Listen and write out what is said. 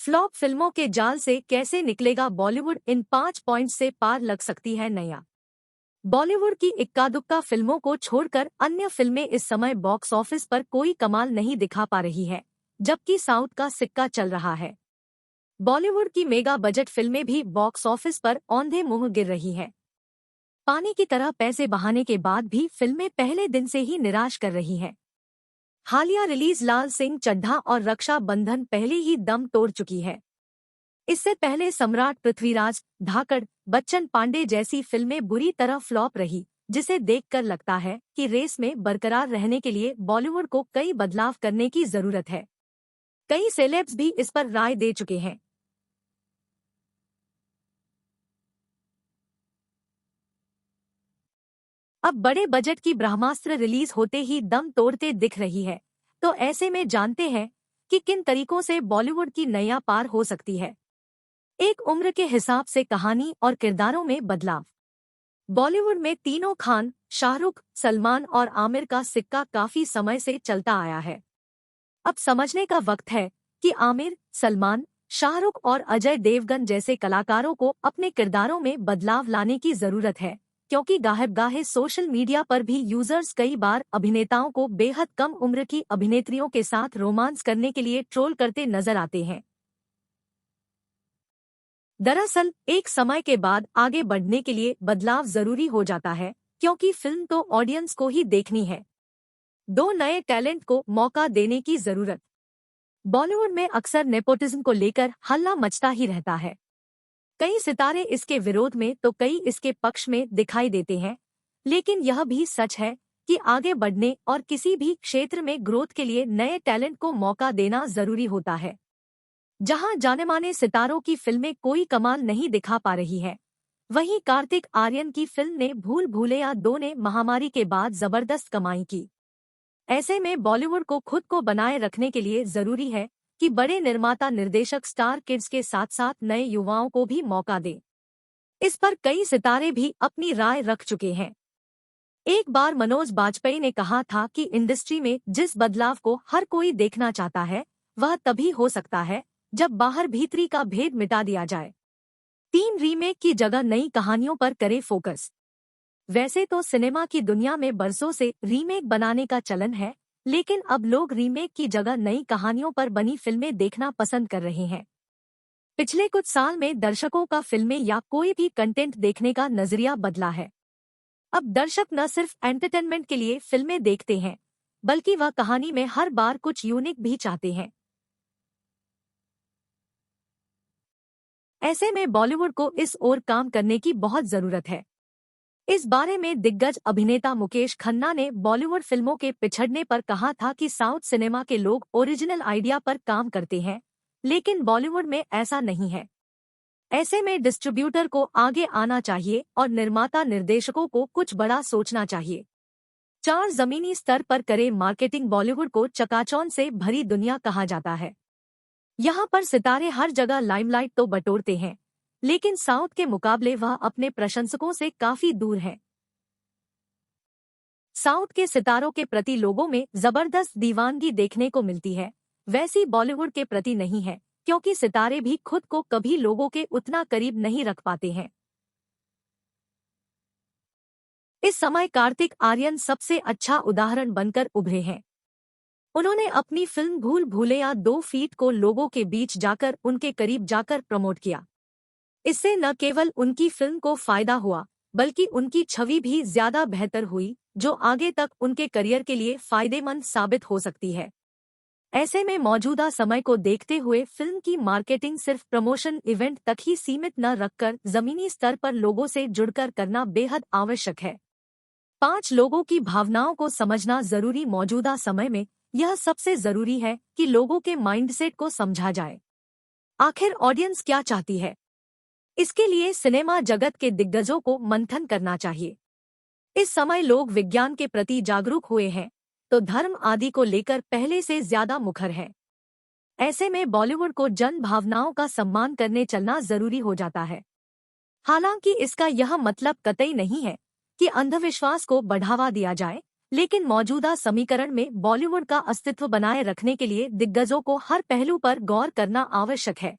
Flop फिल्मों के जाल से कैसे निकलेगा बॉलीवुड, इन 5 पॉइंट से पार लग सकती है नया। बॉलीवुड की इक्का दुक्का फिल्मों को छोड़कर अन्य फिल्में इस समय बॉक्स ऑफिस पर कोई कमाल नहीं दिखा पा रही है, जबकि साउथ का सिक्का चल रहा है। बॉलीवुड की मेगा बजट फिल्में भी बॉक्स ऑफिस पर औंधे मुंह गिर रही है। पानी की तरह पैसे बहाने के बाद भी फिल्में पहले दिन से ही निराश कर रही हैं। हालिया रिलीज लाल सिंह चड्ढा और रक्षा बंधन पहले ही दम तोड़ चुकी है। इससे पहले सम्राट पृथ्वीराज, धाकड़, बच्चन पांडे जैसी फिल्में बुरी तरह फ्लॉप रही, जिसे देखकर लगता है कि रेस में बरकरार रहने के लिए बॉलीवुड को कई बदलाव करने की जरूरत है। कई सेलेब्स भी इस पर राय दे चुके हैं। अब बड़े बजट की ब्रह्मास्त्र रिलीज होते ही दम तोड़ते दिख रही है, तो ऐसे में जानते हैं कि किन तरीकों से बॉलीवुड की नैया पार हो सकती है। एक उम्र के हिसाब से कहानी और किरदारों में बदलाव। बॉलीवुड में तीनों खान, शाहरुख, सलमान और आमिर का सिक्का काफी समय से चलता आया है। अब समझने का वक्त है कि आमिर, सलमान, शाहरुख और अजय देवगन जैसे कलाकारों को अपने किरदारों में बदलाव लाने की जरूरत है, क्योंकि गाहे सोशल मीडिया पर भी यूजर्स कई बार अभिनेताओं को बेहद कम उम्र की अभिनेत्रियों के साथ रोमांस करने के लिए ट्रोल करते नजर आते हैं। दरअसल एक समय के बाद आगे बढ़ने के लिए बदलाव जरूरी हो जाता है, क्योंकि फिल्म तो ऑडियंस को ही देखनी है। दो नए टैलेंट को मौका देने की जरूरत। बॉलीवुड में अक्सर नेपोटिज्म को लेकर हल्ला मचता ही रहता है। कई सितारे इसके विरोध में तो कई इसके पक्ष में दिखाई देते हैं, लेकिन यह भी सच है कि आगे बढ़ने और किसी भी क्षेत्र में ग्रोथ के लिए नए टैलेंट को मौका देना जरूरी होता है। जहां जाने-माने सितारों की फिल्में कोई कमाल नहीं दिखा पा रही है, वहीं कार्तिक आर्यन की फिल्म ने भूल भुलैया 2 ने महामारी के बाद जबरदस्त कमाई की। ऐसे में बॉलीवुड को खुद को बनाए रखने के लिए जरूरी है कि बड़े निर्माता निर्देशक स्टार किड्स के साथ साथ नए युवाओं को भी मौका दें। इस पर कई सितारे भी अपनी राय रख चुके हैं। एक बार मनोज बाजपेयी ने कहा था कि इंडस्ट्री में जिस बदलाव को हर कोई देखना चाहता है, वह तभी हो सकता है जब बाहर भीतरी का भेद मिटा दिया जाए। 3 रीमेक की जगह नई कहानियों पर करे फोकस। वैसे तो सिनेमा की दुनिया में बरसों से रीमेक बनाने का चलन है, लेकिन अब लोग रीमेक की जगह नई कहानियों पर बनी फिल्में देखना पसंद कर रहे हैं। पिछले कुछ साल में दर्शकों का फिल्में या कोई भी कंटेंट देखने का नजरिया बदला है। अब दर्शक न सिर्फ एंटरटेनमेंट के लिए फिल्में देखते हैं, बल्कि वह कहानी में हर बार कुछ यूनिक भी चाहते हैं। ऐसे में बॉलीवुड को इस ओर काम करने की बहुत जरूरत है। इस बारे में दिग्गज अभिनेता मुकेश खन्ना ने बॉलीवुड फिल्मों के पिछड़ने पर कहा था कि साउथ सिनेमा के लोग ओरिजिनल आइडिया पर काम करते हैं, लेकिन बॉलीवुड में ऐसा नहीं है। ऐसे में डिस्ट्रीब्यूटर को आगे आना चाहिए और निर्माता निर्देशकों को कुछ बड़ा सोचना चाहिए। 4 जमीनी स्तर पर करे मार्केटिंग। बॉलीवुड को चकाचौंध से भरी दुनिया कहा जाता है। यहाँ पर सितारे हर जगह लाइमलाइट तो बटोरते हैं, लेकिन साउथ के मुकाबले वह अपने प्रशंसकों से काफी दूर है। साउथ के सितारों के प्रति लोगों में जबरदस्त दीवानगी देखने को मिलती है, वैसी बॉलीवुड के प्रति नहीं है, क्योंकि सितारे भी खुद को कभी लोगों के उतना करीब नहीं रख पाते हैं। इस समय कार्तिक आर्यन सबसे अच्छा उदाहरण बनकर उभरे हैं। उन्होंने अपनी फिल्म भूल भुलैया 2 फीट को लोगों के बीच जाकर उनके करीब जाकर प्रमोट किया। इससे न केवल उनकी फिल्म को फायदा हुआ, बल्कि उनकी छवि भी ज्यादा बेहतर हुई, जो आगे तक उनके करियर के लिए फायदेमंद साबित हो सकती है। ऐसे में मौजूदा समय को देखते हुए फिल्म की मार्केटिंग सिर्फ प्रमोशन इवेंट तक ही सीमित न रखकर जमीनी स्तर पर लोगों से जुड़कर करना बेहद आवश्यक है। 5 लोगों की भावनाओं को समझना जरूरी। मौजूदा समय में यह सबसे जरूरी है कि लोगों के माइंडसेट को समझा जाए। आखिर ऑडियंस क्या चाहती है, इसके लिए सिनेमा जगत के दिग्गजों को मंथन करना चाहिए। इस समय लोग विज्ञान के प्रति जागरूक हुए हैं, तो धर्म आदि को लेकर पहले से ज्यादा मुखर है। ऐसे में बॉलीवुड को जन भावनाओं का सम्मान करने चलना जरूरी हो जाता है। हालांकि इसका यह मतलब कतई नहीं है कि अंधविश्वास को बढ़ावा दिया जाए लेकिन मौजूदा समीकरण में बॉलीवुड का अस्तित्व बनाए रखने के लिए दिग्गजों को हर पहलू पर गौर करना आवश्यक है।